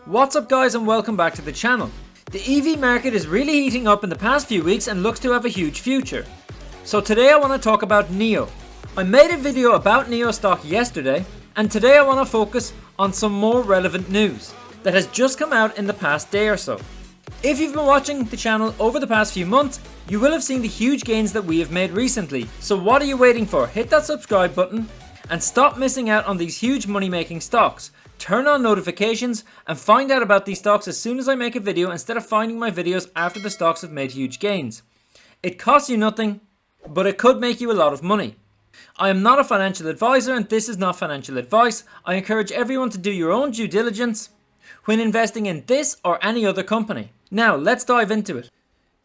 What's up guys and welcome back to the channel. The EV market is really heating up in the past few weeks and looks to have a huge future. So today I want to talk about NIO. I made a video about NIO stock yesterday and today I want to focus on some more relevant news that has just come out in the past day or so. If you've been watching the channel over the past few months, you will have seen the huge gains that we have made recently. So what are you waiting for? Hit that subscribe button and stop missing out on these huge money making stocks. Turn on notifications and find out about these stocks as soon as I make a video instead of finding my videos after the stocks have made huge gains. It costs you nothing, but it could make you a lot of money. I am not a financial advisor and this is not financial advice. I encourage everyone to do your own due diligence when investing in this or any other company. Now let's dive into it.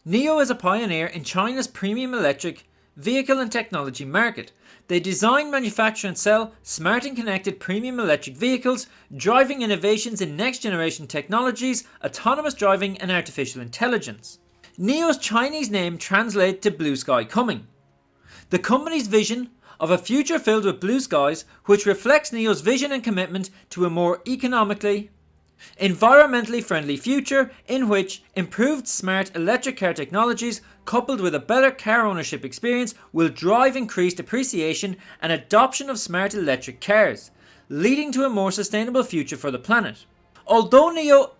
NIO is a pioneer in China's premium electric vehicle and technology market. They design, manufacture and sell smart and connected premium electric vehicles, driving innovations in next generation technologies, autonomous driving and artificial intelligence. NIO's Chinese name translates to blue sky coming. The company's vision of a future filled with blue skies, which reflects NIO's vision and commitment to a more economically, environmentally friendly future in which improved smart electric car technologies coupled with a better car ownership experience will drive increased appreciation and adoption of smart electric cars, leading to a more sustainable future for the planet. Although NIO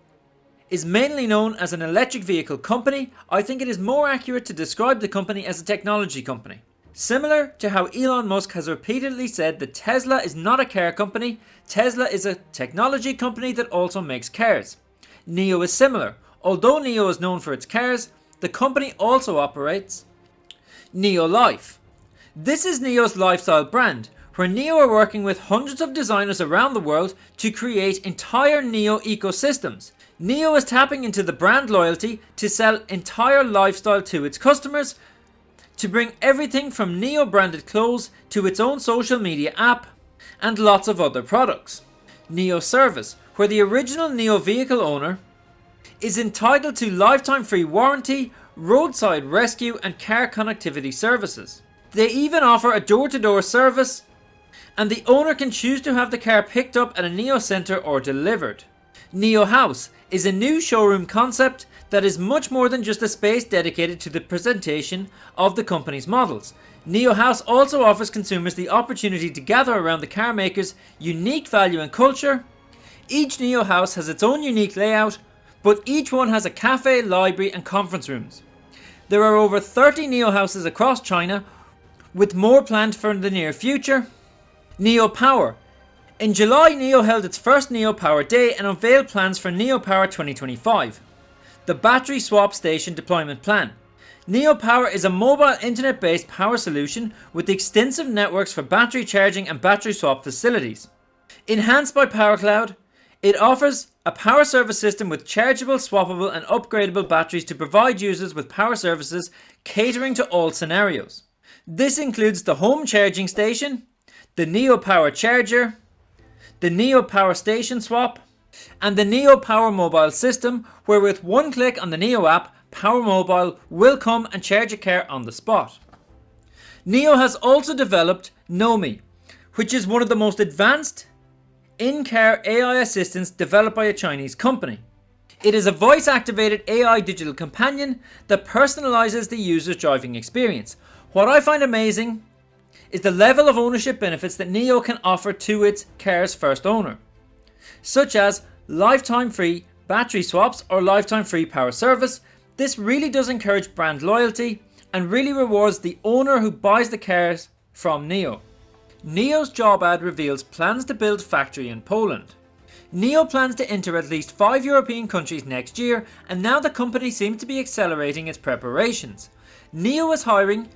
is mainly known as an electric vehicle company, I think it is more accurate to describe the company as a technology company. Similar to how Elon Musk has repeatedly said that Tesla is not a car company, Tesla is a technology company that also makes cars. NIO is similar. Although NIO is known for its cars, the company also operates NIO Life. This is NIO's lifestyle brand, where NIO are working with hundreds of designers around the world to create entire NIO ecosystems. NIO is tapping into the brand loyalty to sell entire lifestyle to its customers, to bring everything from NIO branded clothes to its own social media app and lots of other products. NIO Service, where the original NIO vehicle owner is entitled to lifetime free warranty, roadside rescue and car connectivity services. They even offer a door-to-door service and the owner can choose to have the car picked up at a NIO Centre or delivered. NIO House is a new showroom concept that is much more than just a space dedicated to the presentation of the company's models. NIO House also offers consumers the opportunity to gather around the car maker's unique value and culture. Each NIO House has its own unique layout, but each one has a cafe, library and conference rooms. There are over 30 NIO Houses across China, with more planned for the near future. NIO Power. In July, NIO held its first NIO Power Day and unveiled plans for NIO Power 2025. The battery swap station deployment plan. NIO Power is a mobile internet-based power solution with extensive networks for battery charging and battery swap facilities. Enhanced by Power Cloud, it offers a power service system with chargeable, swappable and upgradable batteries to provide users with power services catering to all scenarios. This includes the home charging station, the NIO Power Charger, the NIO Power Station Swap, and the NIO Power Mobile system, where with one click on the NIO app, Power Mobile will come and charge a car on the spot. NIO has also developed Nomi, which is one of the most advanced in-car AI assistants developed by a Chinese company. It is a voice-activated AI digital companion that personalizes the user's driving experience. What I find amazing is the level of ownership benefits that NIO can offer to its car's first owner, such as lifetime free battery swaps or lifetime free power service. This really does encourage brand loyalty and really rewards the owner who buys the cars from NIO. NIO's job ad reveals plans to build factory in Poland. NIO plans to enter at least 5 European countries next year, and now the company seems to be accelerating its preparations. NIO is hiring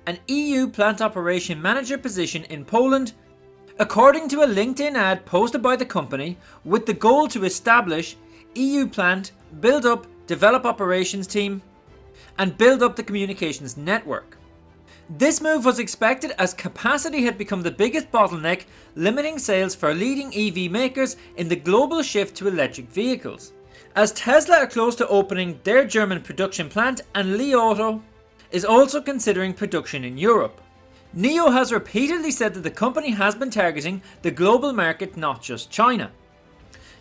an EU plant operation manager position in Poland, according to a LinkedIn ad posted by the company, with the goal to establish EU plant, build up, develop operations team, and build up the communications network. This move was expected as capacity had become the biggest bottleneck, limiting sales for leading EV makers in the global shift to electric vehicles. As Tesla are close to opening their German production plant and Li Auto is also considering production in Europe. NIO has repeatedly said that the company has been targeting the global market, not just China.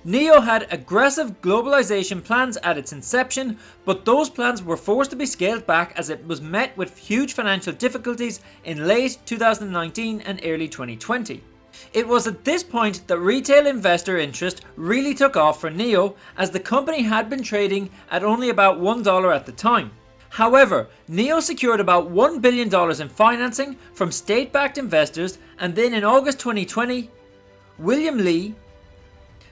NIO had aggressive globalization plans at its inception, but those plans were forced to be scaled back as it was met with huge financial difficulties in late 2019 and early 2020. It was at this point that retail investor interest really took off for NIO, as the company had been trading at only about $1 at the time. However, NIO secured about $1 billion in financing from state-backed investors, and then in August 2020, William Lee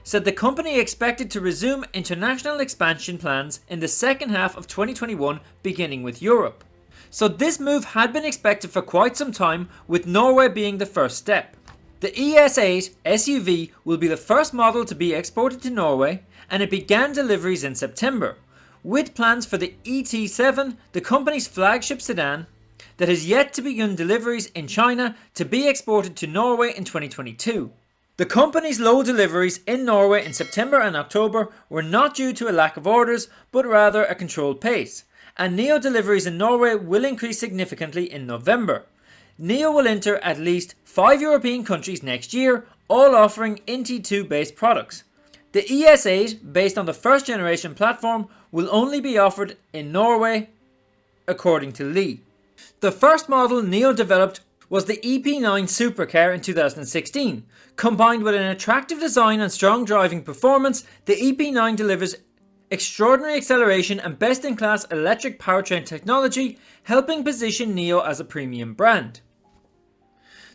said the company expected to resume international expansion plans in the second half of 2021, beginning with Europe. So this move had been expected for quite some time, with Norway being the first step. The ES8 SUV will be the first model to be exported to Norway, and it began deliveries in September, with plans for the ET7, the company's flagship sedan, that has yet to begin deliveries in China, to be exported to Norway in 2022. The company's low deliveries in Norway in September and October were not due to a lack of orders, but rather a controlled pace, and NIO deliveries in Norway will increase significantly in November. NIO will enter at least 5 European countries next year, all offering NT2 based products. The ES8, based on the first generation platform, will only be offered in Norway, according to Lee. The first model NIO developed was the EP9 supercar in 2016. Combined with an attractive design and strong driving performance, the EP9 delivers extraordinary acceleration and best-in-class electric powertrain technology, helping position NIO as a premium brand.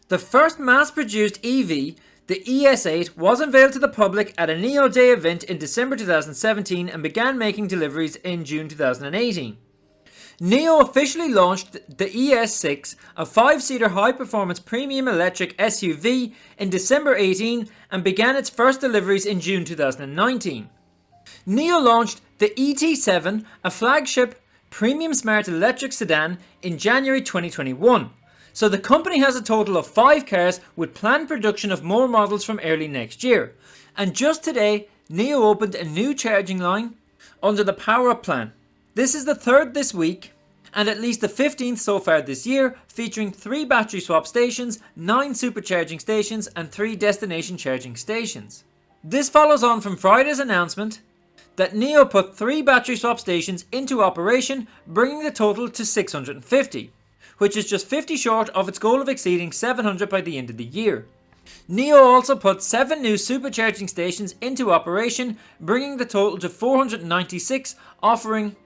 The first mass-produced EV, the ES8, was unveiled to the public at a NIO Day event in December 2017 and began making deliveries in June 2018. NIO officially launched the ES6, a 5-seater high-performance premium electric SUV, in December 18 and began its first deliveries in June 2019. NIO launched the ET7, a flagship premium smart electric sedan, in January 2021. So the company has a total of 5 cars, with planned production of more models from early next year. And just today, NIO opened a new charging line under the Power Up plan. This is the 3rd this week, and at least the 15th so far this year, featuring 3 battery swap stations, 9 supercharging stations, and 3 destination charging stations. This follows on from Friday's announcement that NIO put 3 battery swap stations into operation, bringing the total to 650, which is just 50 short of its goal of exceeding 700 by the end of the year. NIO also put 7 new supercharging stations into operation, bringing the total to 496, offering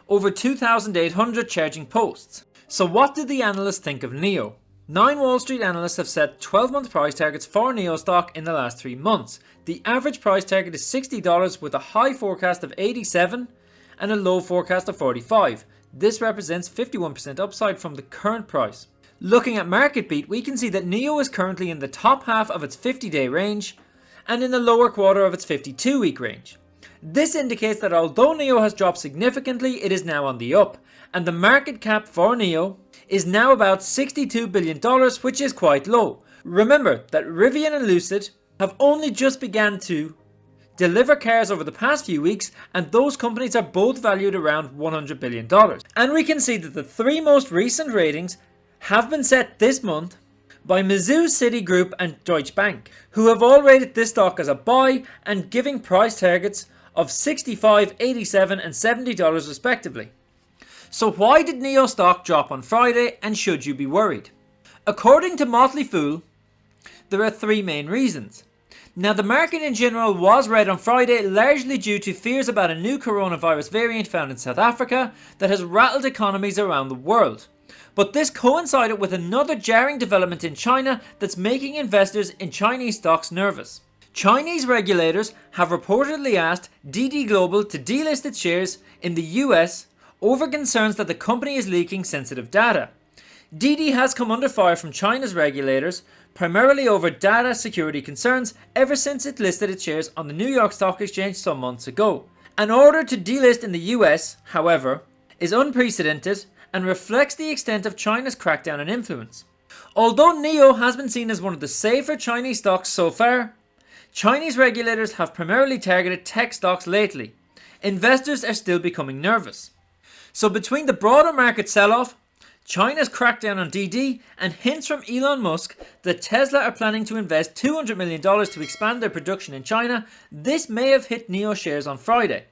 over 2,800 charging posts. So what did the analysts think of NIO? 9 Wall Street analysts have set 12-month price targets for NIO stock in the last 3 months. The average price target is $60, with a high forecast of $87 and a low forecast of $45. This represents 51% upside from the current price. Looking at market beat, we can see that NIO is currently in the top half of its 50-day range and in the lower quarter of its 52-week range. This indicates that although NIO has dropped significantly, it is now on the up, and the market cap for NIO is now about $62 billion, which is quite low. Remember that Rivian and Lucid have only just begun to deliver cars over the past few weeks, and those companies are both valued around $100 billion. And we can see that the 3 most recent ratings have been set this month by Mizuho, Citigroup and Deutsche Bank, who have all rated this stock as a buy and giving price targets of $65, $87 and $70 respectively. So why did NIO stock drop on Friday, and should you be worried? According to Motley Fool, there are 3 main reasons. Now, the market in general was red on Friday, largely due to fears about a new coronavirus variant found in South Africa that has rattled economies around the world. But this coincided with another jarring development in China that's making investors in Chinese stocks nervous. Chinese regulators have reportedly asked DD Global to delist its shares in the US over concerns that the company is leaking sensitive data. DD has come under fire from China's regulators, primarily over data security concerns, ever since it listed its shares on the New York Stock Exchange some months ago. An order to delist in the US, however, is unprecedented and reflects the extent of China's crackdown and influence. Although NIO has been seen as one of the safer Chinese stocks so far, Chinese regulators have primarily targeted tech stocks lately. Investors are still becoming nervous. So between the broader market sell-off, China's crackdown on DD, and hints from Elon Musk that Tesla are planning to invest $200 million to expand their production in China, this may have hit NIO shares on Friday.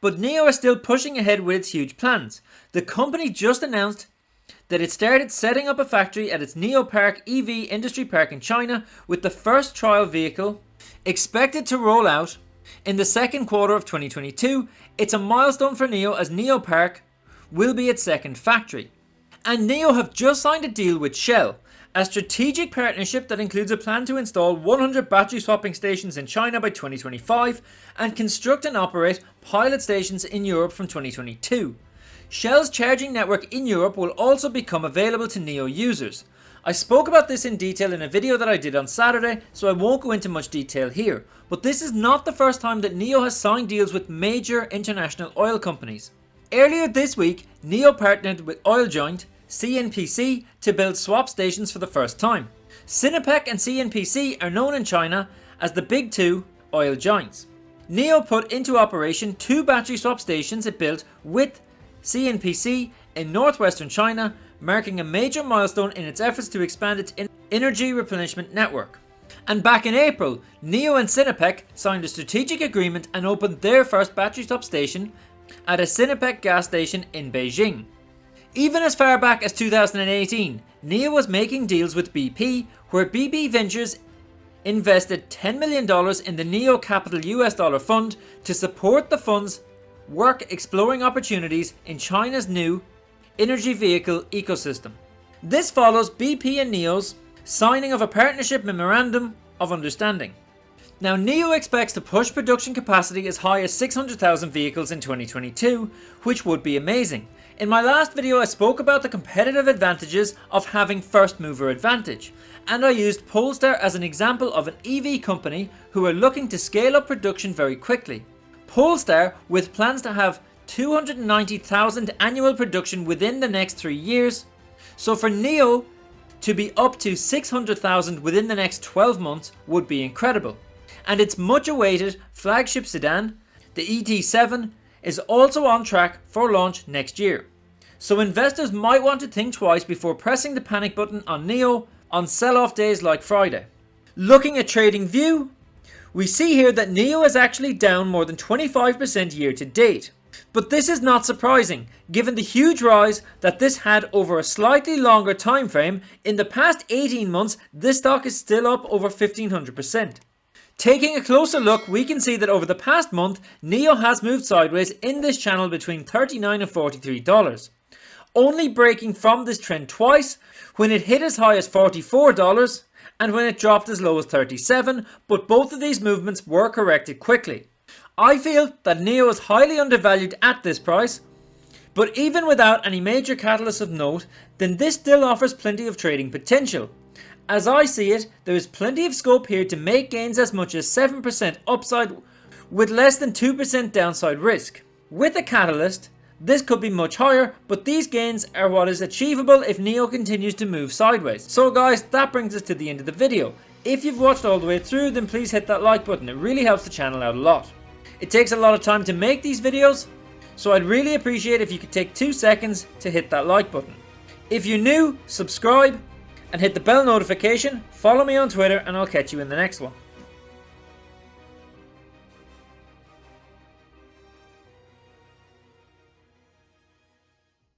But NIO is still pushing ahead with its huge plans. The company just announced that it started setting up a factory at its NIO Park EV industry park in China, with the first trial vehicle expected to roll out in the second quarter of 2022. It's a milestone for NIO, as NIO Park will be its second factory. And NIO have just signed a deal with Shell, a strategic partnership that includes a plan to install 100 battery swapping stations in China by 2025 and construct and operate pilot stations in Europe from 2022. Shell's charging network in Europe will also become available to NIO users. I spoke about this in detail in a video that I did on Saturday, so I won't go into much detail here. But this is not the first time that NIO has signed deals with major international oil companies. Earlier this week, NIO partnered with oil giant CNPC to build swap stations for the first time. Sinopec and CNPC are known in China as the big two oil giants. NIO put into operation 2 battery swap stations it built with CNPC in northwestern China, marking a major milestone in its efforts to expand its energy replenishment network. And back in April, NIO and Sinopec signed a strategic agreement and opened their first battery swap station at a Sinopec gas station in Beijing. Even as far back as 2018, NIO was making deals with BP, where BP Ventures invested $10 million in the NIO Capital US dollar fund to support the fund's work exploring opportunities in China's new energy vehicle ecosystem. This follows BP and NIO's signing of a partnership memorandum of understanding. Now, NIO expects to push production capacity as high as 600,000 vehicles in 2022, which would be amazing. In my last video, I spoke about the competitive advantages of having first mover advantage, and I used Polestar as an example of an EV company who are looking to scale up production very quickly. Polestar, with plans to have 290,000 annual production within the next 3 years, so for NIO to be up to 600,000 within the next 12 months would be incredible. And its much awaited flagship sedan, the ET7, is also on track for launch next year. So investors might want to think twice before pressing the panic button on NIO on sell-off days like Friday. Looking at TradingView, we see here that NIO is actually down more than 25% year to date. But this is not surprising, given the huge rise that this had over a slightly longer time frame. In the past 18 months, this stock is still up over 1500%. Taking a closer look, we can see that over the past month, NIO has moved sideways in this channel between $39 and $43, only breaking from this trend twice, when it hit as high as $44 and when it dropped as low as $37, but both of these movements were corrected quickly. I feel that NIO is highly undervalued at this price, but even without any major catalysts of note, then this still offers plenty of trading potential. As I see it, there is plenty of scope here to make gains as much as 7% upside with less than 2% downside risk. With a catalyst, this could be much higher, but these gains are what is achievable if NIO continues to move sideways. So guys, that brings us to the end of the video. If you've watched all the way through, then please hit that like button. It really helps the channel out a lot. It takes a lot of time to make these videos, so I'd really appreciate if you could take 2 seconds to hit that like button. If you're new, subscribe and hit the bell notification, follow me on Twitter, and I'll catch you in the next one.